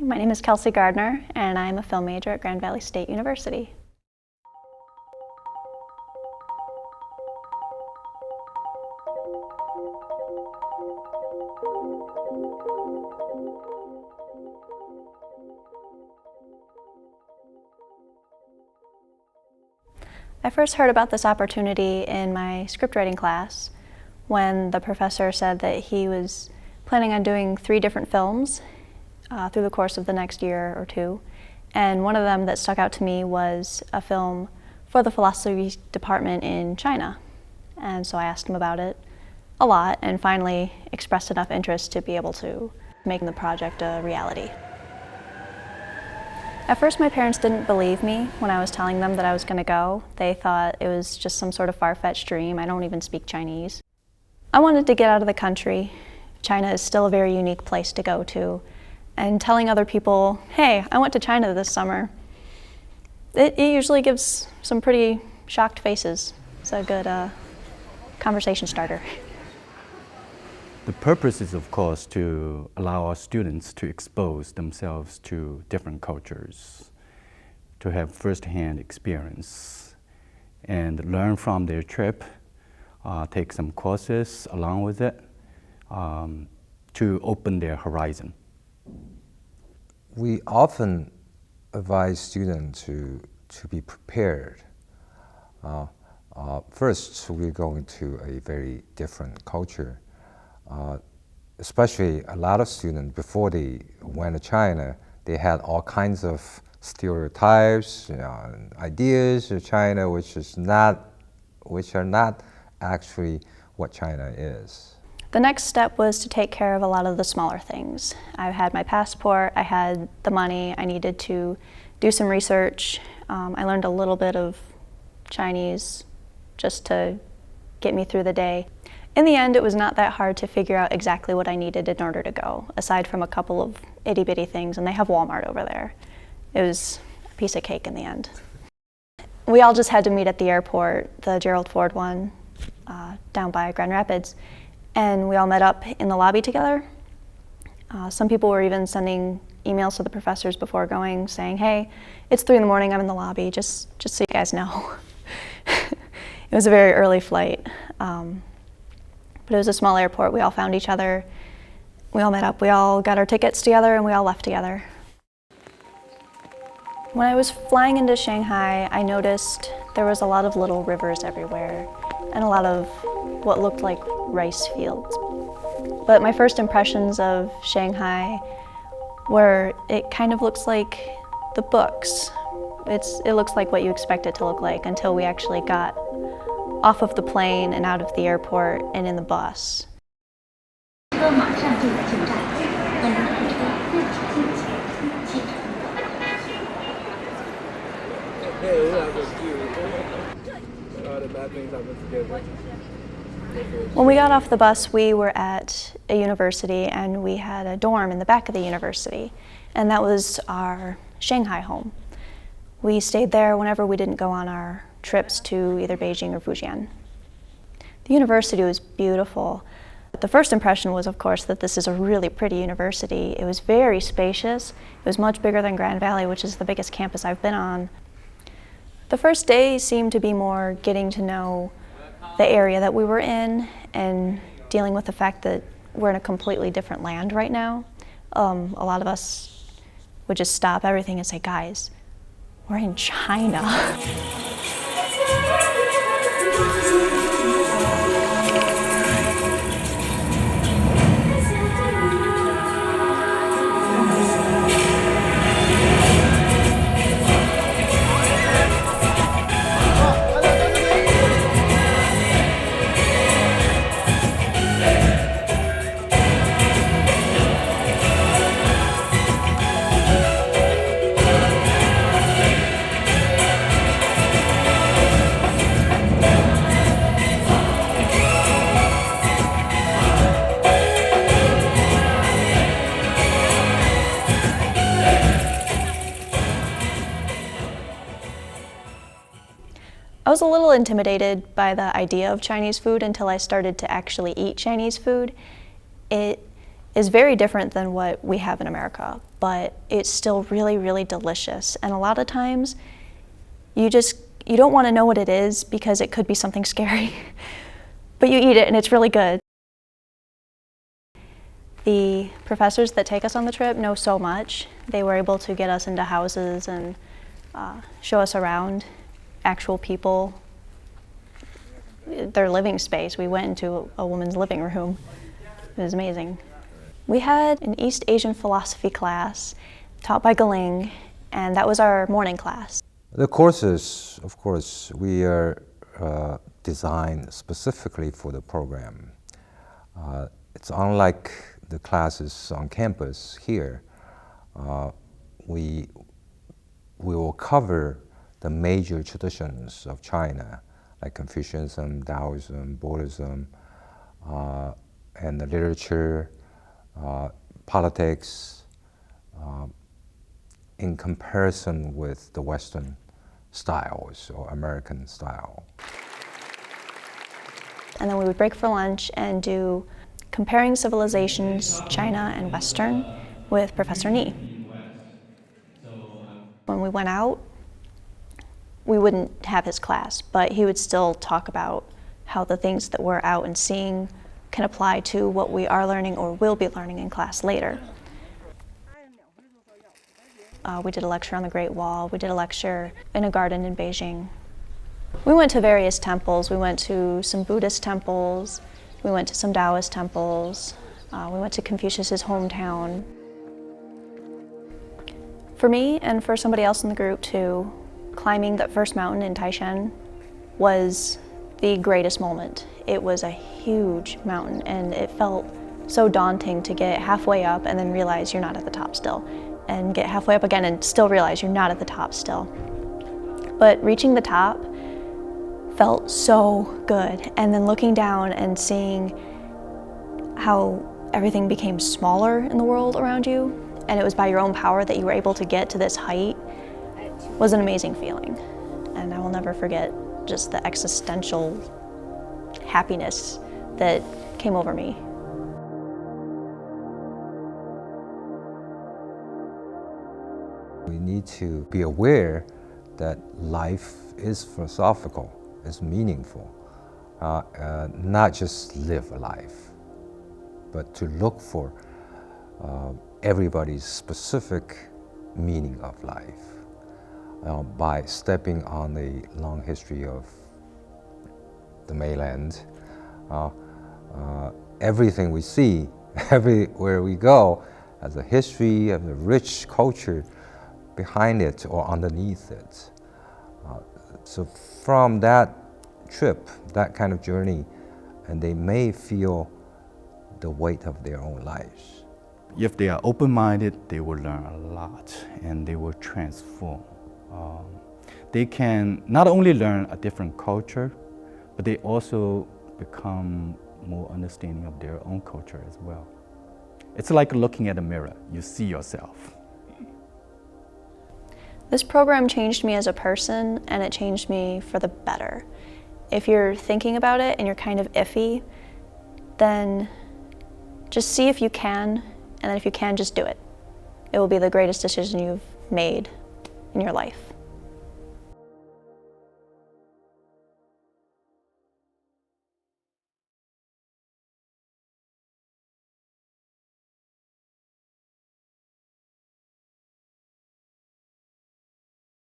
My name is Kelsey Gardner, and I'm a film major at Grand Valley State University. I first heard about this opportunity in my scriptwriting class when the professor said that he was planning on doing 3 different films through the course of the next year or 2. And one of them that stuck out to me was a film for the philosophy department in China. And so I asked him about it a lot and finally expressed enough interest to be able to make the project a reality. At first, my parents didn't believe me when I was telling them that I was going to go. They thought it was just some sort of far-fetched dream. I don't even speak Chinese. I wanted to get out of the country. China is still a very unique place to go to. And telling other people, hey, I went to China this summer, it usually gives some pretty shocked faces. It's a good conversation starter. The purpose is, of course, to allow our students to expose themselves to different cultures, to have first-hand experience, and learn from their trip, take some courses along with it, to open their horizon. We often advise students to be prepared. First, we're going to a very different culture. Especially a lot of students, before they went to China, they had all kinds of stereotypes, and ideas of China, which are not actually what China is. The next step was to take care of a lot of the smaller things. I had my passport, I had the money, I needed to do some research. I learned a little bit of Chinese just to get me through the day. In the end, it was not that hard to figure out exactly what I needed in order to go, aside from a couple of itty-bitty things, and they have Walmart over there. It was a piece of cake in the end. We all just had to meet at the airport, the Gerald Ford one, down by Grand Rapids, and we all met up in the lobby together. Some people were even sending emails to the professors before going, saying, hey, it's 3 in the morning, I'm in the lobby, just so you guys know. It was a very early flight. But it was a small airport. We all found each other. We all met up. We all got our tickets together and we all left together. When I was flying into Shanghai, I noticed there was a lot of little rivers everywhere and a lot of what looked like rice fields. But my first impressions of Shanghai were it kind of looks like the books. It looks like what you expect it to look like until we actually got off of the plane and out of the airport and in the bus. When we got off the bus, we were at a university and we had a dorm in the back of the university, and that was our Shanghai home. We stayed there whenever we didn't go on our trips to either Beijing or Fujian. The university was beautiful. The first impression was, of course, that this is a really pretty university. It was very spacious. It was much bigger than Grand Valley, which is the biggest campus I've been on. The first day seemed to be more getting to know the area that we were in and dealing with the fact that we're in a completely different land right now. A lot of us would just stop everything and say, guys, we're in China. I was a little intimidated by the idea of Chinese food until I started to actually eat Chinese food. It is very different than what we have in America. but it's still really, really delicious. And a lot of times, you don't want to know what it is because it could be something scary, but you eat it and it's really good. The professors that take us on the trip know so much. They were able to get us into houses and show us around actual people, their living space. We went into a woman's living room. It was amazing. We had an East Asian philosophy class taught by Galing, and that was our morning class. The courses, of course, we are designed specifically for the program. It's unlike the classes on campus here. We will cover the major traditions of China, like Confucianism, Taoism, Buddhism, and the literature, politics, in comparison with the Western styles or American style. And then we would break for lunch and do Comparing Civilizations, China and Western with Professor Ni. When we went out, we wouldn't have his class, but he would still talk about how the things that we're out and seeing can apply to what we are learning or will be learning in class later. We did a lecture on the Great Wall. We did a lecture in a garden in Beijing. We went to various temples. We went to some Buddhist temples. We went to some Taoist temples. We went to Confucius's hometown. For me, and for somebody else in the group too, climbing that first mountain in Taishan was the greatest moment. It was a huge mountain, and it felt so daunting to get halfway up and then realize you're not at the top still, and get halfway up again and still realize you're not at the top still. But reaching the top felt so good, and then looking down and seeing how everything became smaller in the world around you, and it was by your own power that you were able to get to this height, was an amazing feeling. And I will never forget just the existential happiness that came over me. We need to be aware that life is philosophical, is meaningful, not just live a life, but to look for everybody's specific meaning of life by stepping on the long history of the mainland. Everything we see, everywhere we go, has a history and a rich culture behind it or underneath it. So from that trip, that kind of journey, and they may feel the weight of their own lives. If they are open-minded, they will learn a lot and they will transform. They can not only learn a different culture, but they also become more understanding of their own culture as well. It's like looking at a mirror. You see yourself. This program changed me as a person, and it changed me for the better. If you're thinking about it and you're kind of iffy, then just see if you can, and then if you can, just do it. It will be the greatest decision you've made in your life.